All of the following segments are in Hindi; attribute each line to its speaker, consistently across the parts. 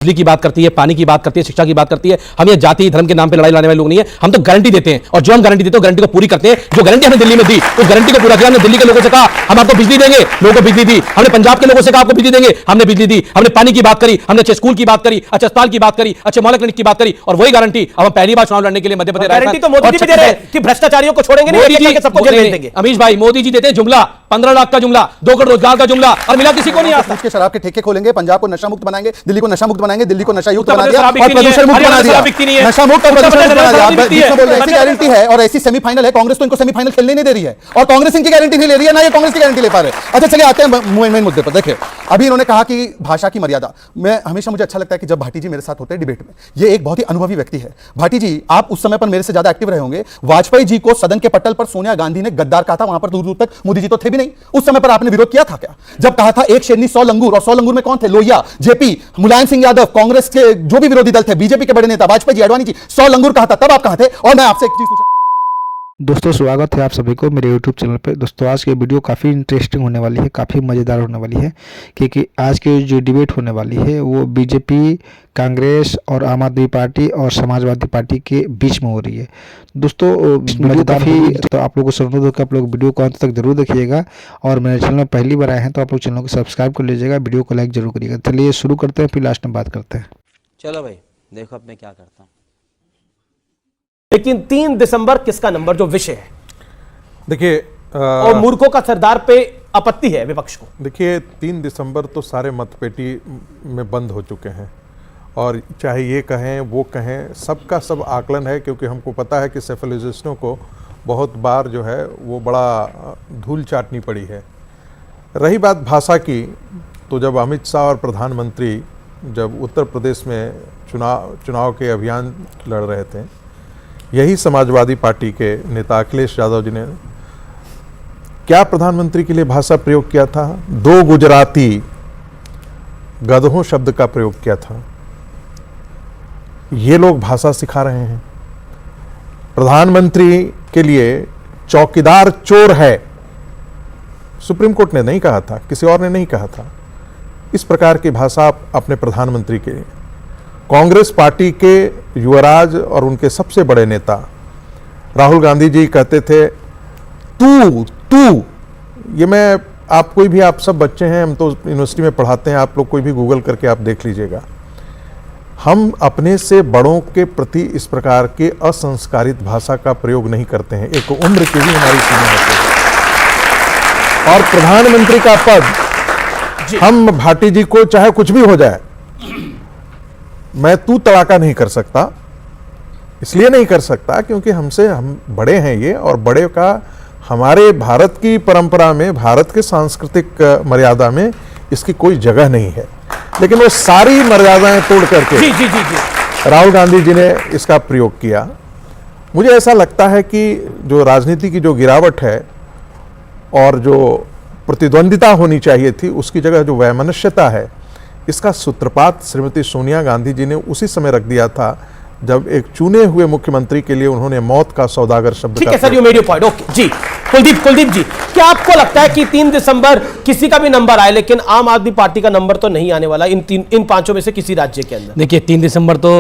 Speaker 1: बिजली की बात करती है, पानी की बात करती है, शिक्षा की बात करती है। हम ये जाति धर्म के नाम पे लड़ाई लाने वाले लोग नहीं है। हम तो गारंटी देते हैं और जो हम गारंटी देते हैं गारंटी को पूरी करते हैं। जो गारंटी हमने दिल्ली में दी उस गारंटी को पूरा किया। हमने दिल्ली के लोगों से कहा हम आपको बिजली देंगे, लोगों को बिजली दी। हमने पंजाब के लोगों से कहा आपको बिजली देंगे, हमने बिजली दी। हमने पानी की बात करी, हमने अच्छे स्कूल की बात करी, अच्छे अस्पताल की बात करी, अच्छे मोहल्ला क्लिनिक की बात करी और वही गारंटी अब हम पहली बार चुनाव लड़ने के लिए मध्य प्रदेश
Speaker 2: गारंटी तो मोदी जी भी दे रहे हैं कि भ्रष्टाचारियों को छोड़ेंगे नहीं, सबको जेल भेज देंगे।
Speaker 1: अमीश भाई, मोदी जी देते हैं जुमला 15 लाख का जुमला, 2 करोड़ रोजगार का जुमला और मिला किसी को नहीं आता।
Speaker 3: के शराब के ठेके खोलेंगे, पंजाब को नशा मुक्त बनाएंगे, दिल्ली को नशा मुक्त बनाएंगे, दिल्ली को नशा युक्त बना
Speaker 1: उत्तर
Speaker 3: दिया
Speaker 1: प्रदेश
Speaker 3: और प्रदूषण मुक्त बना दिया। नशा मुक्त और प्रदूषण मुक्त बना दिया। आप बीच में बोल रहे हैं ऐसी गारंटी है और ऐसी सेमीफाइनल है। कांग्रेस तो इनको सेमीफाइनल खेलने नहीं दे रही है और कांग्रेस इनकी गारंटी नहीं ले रही है, ना ये कांग्रेस की गारंटी ले पा रहे। अच्छा चलिए आते हैं मेन मुद्दे पर। देखिए अभी इन्होंने कहा कि भाषा की मर्यादा। मैं हमेशा मुझे अच्छा लगता है कि जब भाटी जी मेरे साथ होते हैं डिबेट में, ये एक बहुत ही अनुभवी व्यक्ति है। भाटी जी आप उस समय पर मेरे से ज्यादा एक्टिव रहे होंगे। वाजपेयी जी को सदन के पटल पर सोनिया गांधी ने गद्दार कहा था, वहां पर दूर दूर तक मोदी जी तो थे भी नहीं। उस समय पर आपने विरोध किया था क्या? जब कहा था एक शेरनी 100 लंगूर, और 100 लंगूर में कौन थे? लोहिया, जेपी, मुलायम सिंह यादव, कांग्रेस के जो भी विरोधी दल थे, बीजेपी के बड़े नेता वाजपेयी जी, अडवाणी जी, 100 लंगूर कहा था, तब आप कहां थे? और मैं आपसे एक चीज पूछा।
Speaker 4: दोस्तों स्वागत है आप सभी को मेरे YouTube चैनल पे। दोस्तों आज की वीडियो काफ़ी इंटरेस्टिंग होने वाली है, काफ़ी मज़ेदार होने वाली है, क्योंकि आज की जो डिबेट होने वाली है वो बीजेपी, कांग्रेस और आम आदमी पार्टी और समाजवादी पार्टी के बीच में हो रही है। दोस्तों वीडियो काफ़ी, तो आप लोगों को अनुरोध है कि आप लोग वीडियो को अंत तक जरूर देखिएगा और मेरे चैनल में पहली बार आए हैं तो आप लोग चैनल को सब्सक्राइब कर लीजिएगा, वीडियो को लाइक जरूर करिएगा। चलिए शुरू करते हैं, फिर लास्ट में बात करते हैं।
Speaker 5: चलो भाई देखो अब मैं क्या करता हूँ।
Speaker 2: लेकिन 3 दिसंबर किसका नंबर जो विषय है,
Speaker 6: देखिए
Speaker 2: और मूर्खों का सरदार पे आपत्ति है विपक्ष को।
Speaker 6: देखिए 3 दिसंबर तो सारे मतपेटी में बंद हो चुके हैं और चाहे ये कहें वो कहें, सबका सब आकलन है, क्योंकि हमको पता है कि सेफेलिस्टों को बहुत बार जो है वो बड़ा धूल चाटनी पड़ी है। रही बात भाषा की, तो जब अमित शाह और प्रधानमंत्री जब उत्तर प्रदेश में चुनाव के अभियान लड़ रहे थे, यही समाजवादी पार्टी के नेता अखिलेश यादव जी ने क्या प्रधानमंत्री के लिए भाषा प्रयोग किया था? 2 गुजराती गधों शब्द का प्रयोग किया था। ये लोग भाषा सिखा रहे हैं। प्रधानमंत्री के लिए चौकीदार चोर है, सुप्रीम कोर्ट ने नहीं कहा था, किसी और ने नहीं कहा था। इस प्रकार की भाषा अपने प्रधानमंत्री के लिए, कांग्रेस पार्टी के युवराज और उनके सबसे बड़े नेता राहुल गांधी जी कहते थे तू। ये मैं आप कोई भी, आप सब बच्चे हैं, हम तो यूनिवर्सिटी में पढ़ाते हैं, आप लोग कोई भी गूगल करके आप देख लीजिएगा। हम अपने से बड़ों के प्रति इस प्रकार के असंस्कारित भाषा का प्रयोग नहीं करते हैं। एक उम्र की भी हमारी सीमा होती है और प्रधानमंत्री का पद, हम भाटी जी को चाहे कुछ भी हो जाए, मैं तू तड़ाका नहीं कर सकता। इसलिए नहीं कर सकता क्योंकि हम बड़े हैं ये, और बड़े का हमारे भारत की परंपरा में, भारत के सांस्कृतिक मर्यादा में इसकी कोई जगह नहीं है। लेकिन वो सारी मर्यादाएं तोड़ करके राहुल गांधी जी ने इसका प्रयोग किया। मुझे ऐसा लगता है कि जो राजनीति की जो गिरावट है और जो प्रतिद्वंदिता होनी चाहिए थी, उसकी जगह जो वैमनस्यता है, इसका सूत्रपात श्रीमती सोनिया गांधी जी ने उसी समय रख दिया था जब एक चुने हुए मुख्यमंत्री के लिए उन्होंने मौत का सौदागर शब्द।
Speaker 2: ठीक है sir, you made your point. Okay जी, कुलदीप जी, क्या आपको लगता है कि 3 दिसंबर किसी का भी नंबर आए, लेकिन आम आदमी पार्टी का नंबर तो नहीं आने वाला इन 5 में से किसी राज्य के अंदर?
Speaker 1: देखिए 3 दिसंबर तो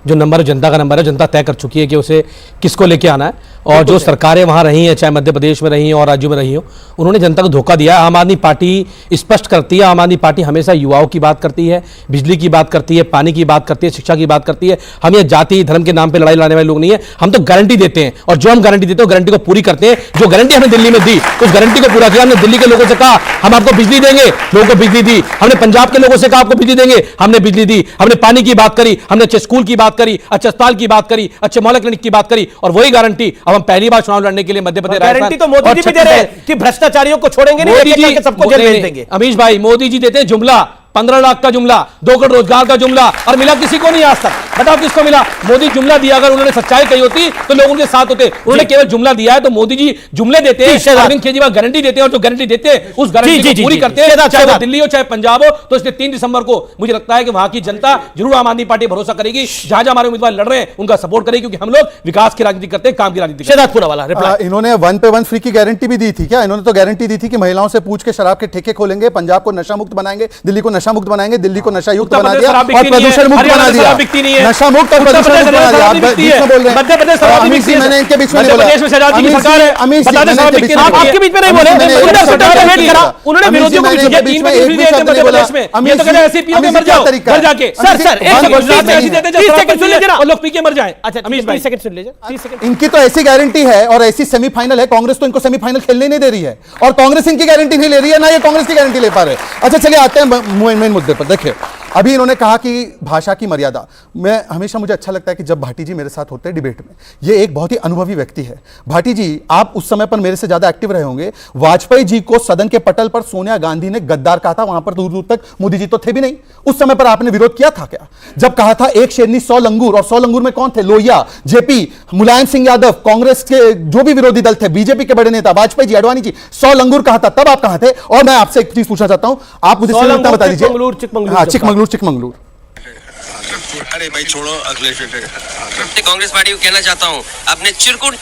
Speaker 1: जो नंबर जनता का नंबर है, जनता तय कर चुकी है कि उसे किसको लेके आना है। और जो सरकारें वहां रही हैं, चाहे मध्य प्रदेश में रही हो और राज्यों में रही हो, उन्होंने जनता को धोखा दिया। आम आदमी पार्टी स्पष्ट करती है, आम आदमी पार्टी हमेशा युवाओं की बात करती है, बिजली की बात करती है, पानी की बात करती है, शिक्षा की बात करती है। हम ये जाति धर्म के नाम पे लड़ाई लाने वाले लोग नहीं है। हम तो गारंटी देते हैं और जो हम गारंटी देते हैं गारंटी को पूरी करते हैं। जो गारंटी हमने दिल्ली में दी उस गारंटी को पूरा किया। हमने दिल्ली के लोगों से कहा हम आपको बिजली देंगे, लोगों को बिजली दी। हमने पंजाब के लोगों से कहा आपको बिजली देंगे, हमने बिजली दी। हमने पानी की बात करी, हमने अच्छे स्कूल की बात करी, अच्छे अस्पताल की बात करी, अच्छे मोहल्ला क्लिनिक की बात करी और वही गारंटी अब हम पहली बार चुनाव लड़ने के लिए मध्य प्रदेश।
Speaker 2: गारंटी तो मोदी जी भी दे रहे हैं कि भ्रष्टाचारियों को छोड़ेंगे नहीं, सबको जेल भेज देंगे।
Speaker 1: अमीश भाई, मोदी जी देते हैं जुमला 15 लाख का जुमला, 2 करोड़ रोजगार का जुमला और मिला किसी को नहीं आज तक। बताओ किसको मिला? मोदी जुमला दिया, अगर उन्होंने सच्चाई कही होती तो लोग उनके साथ होते। उन्होंने केवल जुमला दिया है, तो मोदी जी जुमले देते हैं, अरविंद केजरीवाल गारंटी देते हैं, और जो गारंटी देते हैं उस गारंटी को पूरी करते हैं, चाहे वो दिल्ली हो चाहे पंजाब हो। तो इसलिए 3 दिसंबर को मुझे लगता है कि वहां की जनता जरूर आम आदमी पार्टी भरोसा करेगी, जहां जहां हमारे उम्मीदवार लड़ रहे हैं उनका सपोर्ट करेगी, क्योंकि हम लोग विकास की राजनीति करते हैं, काम की राजनीति करते हैं।
Speaker 2: शेदात पूनावाला रिप्लाई।
Speaker 3: इन्होंने 1 पे 1 फ्री की गारंटी भी दी थी क्या? इन्होंने तो गारंटी दी थी कि महिलाओं से पूछ के शराब के ठेके खोलेंगे, पंजाब को नशा मुक्त बनाएंगे, दिल्ली को नशा मुक्त बनाएंगे, दिल्ली को नशा युक्त बना दिया और प्रदूषण मुक्त बना दिया, नशा मुक्त और प्रदूषण मुक्त बना दिया। आप बीच में बोल रहे हैं अमित जी, मैंने इनके बीच में नहीं बोला। अमित जी, आपके बीच में नहीं बोले, उन्होंने विरोधियों को
Speaker 2: ये तो मर जाओ घर जाके। लोग पी के मर जाए। अच्छा 30 सेकंड सुन लीजिए, 30 सेकंड।
Speaker 3: इनकी तो ऐसी गारंटी है और ऐसी सेमीफाइनल है, कांग्रेस तो इनको सेमीफाइनल खेलने नहीं दे रही है, और कांग्रेस इनकी गारंटी नहीं ले रही है, ना ये कांग्रेस की गारंटी ले पा रहे। अच्छा चलिए आते हैं मेन मुद्दे पर। देखिए अभी इन्होंने कहा कि भाषा की मर्यादा। मैं हमेशा, मुझे अच्छा लगता है कि जब भाटी जी मेरे साथ होते हैं डिबेट में, ये एक बहुत ही अनुभवी व्यक्ति है। भाटी जी, आप उस समय पर मेरे से ज्यादा एक्टिव रहे होंगे। वाजपेयी जी को सदन के पटल पर सोनिया गांधी ने गद्दार कहा था, वहां पर दूर दूर तक मोदी जी तो थे भी नहीं। उस समय पर आपने विरोध किया था क्या? जब कहा था एक शेरनी 100 लंगूर, और 100 लंगूर में कौन थे? लोहिया, जेपी, मुलायम सिंह यादव, कांग्रेस के जो भी विरोधी दल थे, बीजेपी के बड़े नेता वाजपेयी जी, अडवाणी जी, 100 लंगूर कहा था, तब आप कहां थे? और मैं आपसे एक चीज पूछना चाहता हूं, आप मुझे बता दीजिए। चिकमंगलूर।
Speaker 7: अरे भाई छोड़ो, अखिलेश कांग्रेस पार्टी को कहना चाहता हूँ, अपने चिरकुट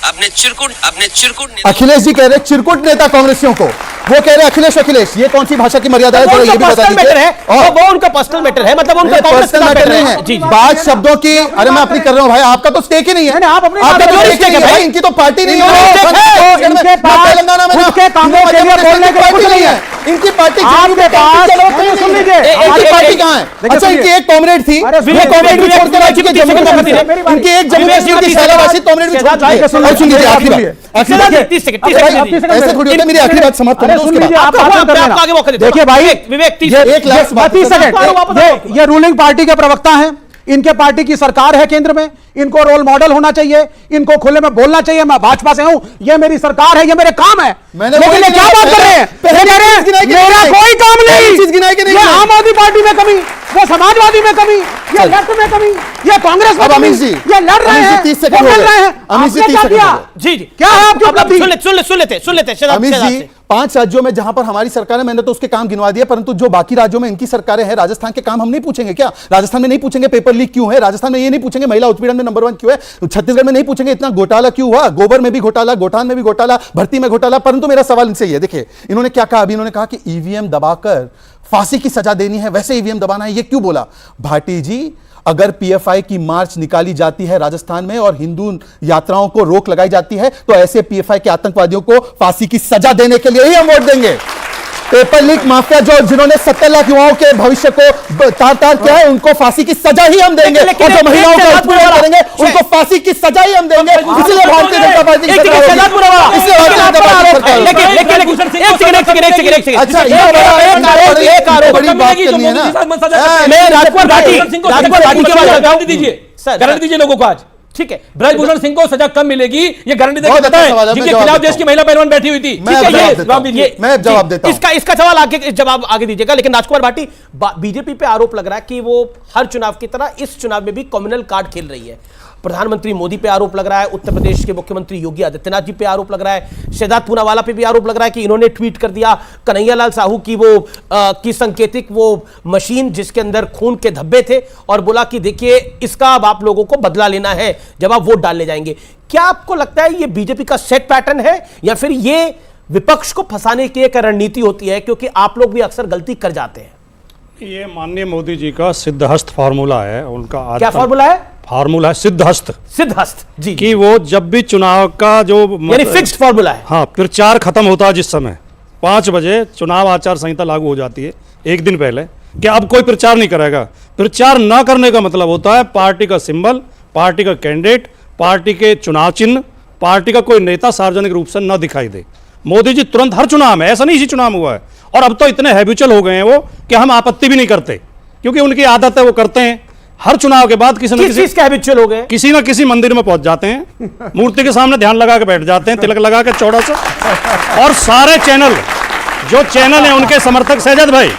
Speaker 3: अखिलेश जी कह रहे चिरकुट नेता कांग्रेसियों को, वो कह रहे अखिलेश, ये कौन सी भाषा की मर्यादा है?
Speaker 2: वो
Speaker 3: ये भी बता दीजिए।
Speaker 2: और वो उनका पर्सनल मैटर है, मतलब उनका
Speaker 3: पर्सनल मैटर नहीं है, बात शब्दों की। अरे मैं अपनी कर रहा हूँ भाई, आपका तो स्टेक ही नहीं है, आपका तो स्टेक ही नहीं है, इनकी तो पार्टी नहीं है, तेलंगाना में पार्टी नहीं है, इनकी पार्टी कहाँ है? अच्छा इनकी एक कॉमरेड थी, कॉमरेड भी छोड़कर आ चुके जम्मू कश्मीर, इनकी एक जम्मू कश्मीर की शहरावासी कॉमरेड भी छोड़ चुके। सुन लीजिए आखिरी बात, ऐसे थोड़ी होता है, मेरी आखिरी बात समाप्त करना, उसके बाद
Speaker 4: देखिए भाई,
Speaker 2: विवेक
Speaker 4: 30 सेकंड। ये रूलिंग पार्टी के प्रवक्ता हैं, इनके पार्टी की सरकार है केंद्र में, इनको रोल मॉडल होना चाहिए, इनको खुले में बोलना चाहिए। मैं भाजपा से हूं, ये मेरी सरकार है, ये मेरे काम है, लेकिन ये क्या बात कर रहे हैं? मेरा कोई काम नहीं। ये आम आदमी पार्टी में कमी, वो समाजवादी में कमी, ये लेफ्ट में कमी, ये कांग्रेस में कमी, ये लड़ रहे हैं, वो मिल रहे हैं। आपने क्या किया?
Speaker 2: जी
Speaker 4: क्या है आपकी उपलब्धि?
Speaker 2: सुन लेते
Speaker 3: अमित जी, 5 राज्यों में जहां पर हमारी सरकार है, मैंने तो उसके काम गिनवा दिए, परंतु जो बाकी राज्यों में इनकी सरकारें हैं, राजस्थान के काम हम नहीं पूछेंगे क्या? राजस्थान में नहीं पूछेंगे पेपर लीक क्यों है? राजस्थान में ये नहीं पूछेंगे महिला उत्पीड़न में नंबर 1 क्यों है? छत्तीसगढ़ में नहीं पूछेंगे इतना घोटाला क्यों हुआ? गोबर में भी घोटाला, गोठान में भी घोटाला, भर्ती में घोटाला। परंतु मेरा सवाल इनसे ये, देखिए इन्होंने क्या कहा अभी, इन्होंने कहा कि ईवीएम दबाकर फांसी की सजा देनी है, वैसे ईवीएम दबाना है, ये क्यों बोला? भाटी जी, अगर पीएफआई की मार्च निकाली जाती है राजस्थान में और हिंदू यात्राओं को रोक लगाई जाती है, तो ऐसे पीएफआई के आतंकवादियों को फांसी की सजा देने के लिए ही हम वोट देंगे। पेपर लीक माफिया जिन्होंने 70 लाख युवाओं के भविष्य को तार किया है, उनको फांसी की सजा ही हम देंगे, और जो महिलाओं का उत्पीड़न करेंगे उनको फांसी की सजा ही हम देंगे। इसलिए भारतीय जनता पार्टी
Speaker 1: गारंटी दीजिए लोगों को आज।
Speaker 2: ठीक है,
Speaker 1: ब्रजभूषण सिंह को सजा कम मिलेगी, ये गारंटी देकर बताएं, जिनके खिलाफ देश की महिला पहलवान बैठी हुई थी।
Speaker 3: मैं जवाब देता हूं,
Speaker 2: इसका सवाल जवाब आगे दीजिएगा। लेकिन राजकुमार भाटी, बीजेपी पे आरोप लग रहा है कि वो हर चुनाव की तरह इस चुनाव में भी कम्युनल कार्ड खेल रही है। प्रधानमंत्री मोदी पे आरोप लग रहा है, उत्तर प्रदेश के मुख्यमंत्री योगी आदित्यनाथ जी पे आरोप लग रहा है, शेदात पूनावाला पे भी आरोप लग रहा है कि इन्होंने ट्वीट कर दिया कन्हैयालाल साहू की वो की संकेतिक वो मशीन जिसके अंदर खून के धब्बे थे, और बोला कि देखिए इसका अब आप लोगों को बदला लेना है जब आप वोट डालने जाएंगे। क्या आपको लगता है ये बीजेपी का सेट पैटर्न है, या फिर ये विपक्ष को फंसाने की एक रणनीति होती है, क्योंकि आप लोग भी अक्सर गलती कर जाते हैं?
Speaker 8: ये माननीय मोदी जी का सिद्धहस्त फार्मूला है, उनका
Speaker 2: क्या फार्मूला है?
Speaker 8: फार्मूला है सिद्धहस्त
Speaker 2: जी,
Speaker 8: कि वो जब भी चुनाव का जो
Speaker 2: यानी फिक्स्ड फार्मूला है।
Speaker 8: हाँ, प्रचार खत्म होता है जिस समय 5 बजे चुनाव आचार संहिता लागू हो जाती है एक दिन पहले, कि अब कोई प्रचार नहीं करेगा। प्रचार ना करने का मतलब होता है पार्टी का सिंबल, पार्टी का कैंडिडेट, पार्टी के चुनाव चिन्ह, पार्टी का कोई नेता सार्वजनिक रूप से न दिखाई दे। मोदी जी तुरंत हर चुनाव में, ऐसा नहीं इसी चुनाव में हुआ है, और अब तो इतने हैबिचुअल हो गए हैं वो कि हम आपत्ति भी नहीं करते, क्योंकि उनकी आदत है, वो करते हैं। हर चुनाव के बाद किसी न किसी मंदिर में पहुंच जाते हैं, मूर्ति के सामने ध्यान लगा के बैठ जाते हैं, तिलक लगा के चौड़ा सा, और सारे चैनल जो चैनल है उनके समर्थक सहजद भाई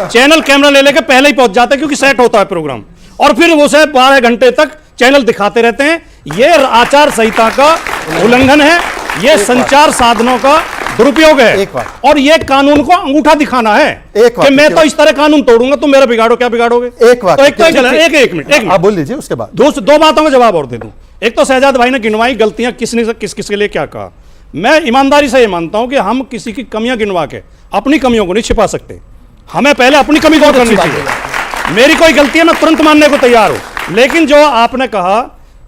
Speaker 8: चैनल कैमरा ले लेके पहले ही पहुंच जाते हैं, क्योंकि सेट होता है प्रोग्राम, और फिर उसे 12 घंटे तक चैनल दिखाते रहते हैं। ये आचार संहिता का उल्लंघन है, ये संचार साधनों का दुरुपयोग है, और ये कानून को अंगूठा दिखाना है कि मैं तो इस तरह कानून तोड़ूंगा, तुम मेरा बिगाड़ो, क्या बिगाड़ोगे?
Speaker 3: एक बात
Speaker 8: तो एक मिनट
Speaker 3: आप बोल लीजिए, उसके बाद
Speaker 8: दो बातों का जवाब और दे दूं। एक तो शहजाद भाई ने गिनवाई गलतियां, किसने किस के लिए क्या कहा। मैं ईमानदारी से ये मानता हूं कि हम किसी की कमियां गिनवा के अपनी कमियों को नहीं छिपा सकते, हमें पहले अपनी कमी गौर करनी चाहिए। मेरी कोई गलती है, मैं तुरंत मानने को तैयार हूं, लेकिन जो आपने कहा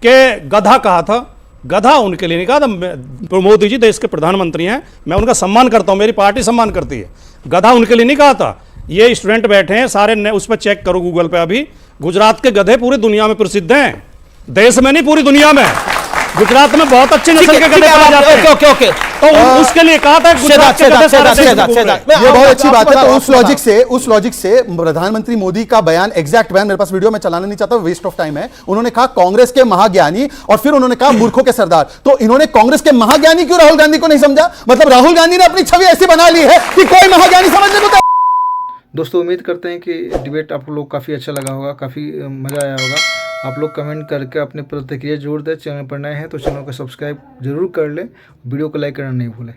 Speaker 8: कि गधा कहा था, गधा उनके लिए नहीं कहा था। मोदी जी देश के प्रधानमंत्री हैं, मैं उनका सम्मान करता हूं, मेरी पार्टी सम्मान करती है। गधा उनके लिए नहीं कहा था। ये स्टूडेंट बैठे हैं सारे, उस पर चेक करो गूगल पे, अभी गुजरात के गधे पूरी दुनिया में प्रसिद्ध हैं, देश में नहीं पूरी दुनिया में। गुजरात में बहुत अच्छे नस्ल के गधे पाए जाते हैं।
Speaker 2: ओके
Speaker 8: तो उसके लिए कहा था गुजरात के गधे सारे देश में घूम रहे हैं।
Speaker 3: ये बहुत अच्छी बात है। तो उस लॉजिक से प्रधानमंत्री मोदी का बयान, एग्जैक्ट बयान मेरे पास वीडियो में चलाना नहीं चाहता, वेस्ट ऑफ टाइम है। उन्होंने कहा कांग्रेस के महाज्ञानी, और फिर उन्होंने कहा मूर्खों के सरदार। तो इन्होंने कांग्रेस के महाज्ञानी क्यों राहुल गांधी को नहीं समझा? मतलब राहुल गांधी ने अपनी छवि ऐसी बना ली है कि कोई महाज्ञानी समझने को।
Speaker 4: दोस्तों उम्मीद करते हैं कि डिबेट आप लोग काफ़ी अच्छा लगा होगा, काफ़ी मज़ा आया होगा। आप लोग कमेंट करके अपनी प्रतिक्रिया जरूर दें। चैनल पर नए हैं तो चैनल को सब्सक्राइब जरूर कर लें, वीडियो को लाइक करना नहीं भूलें।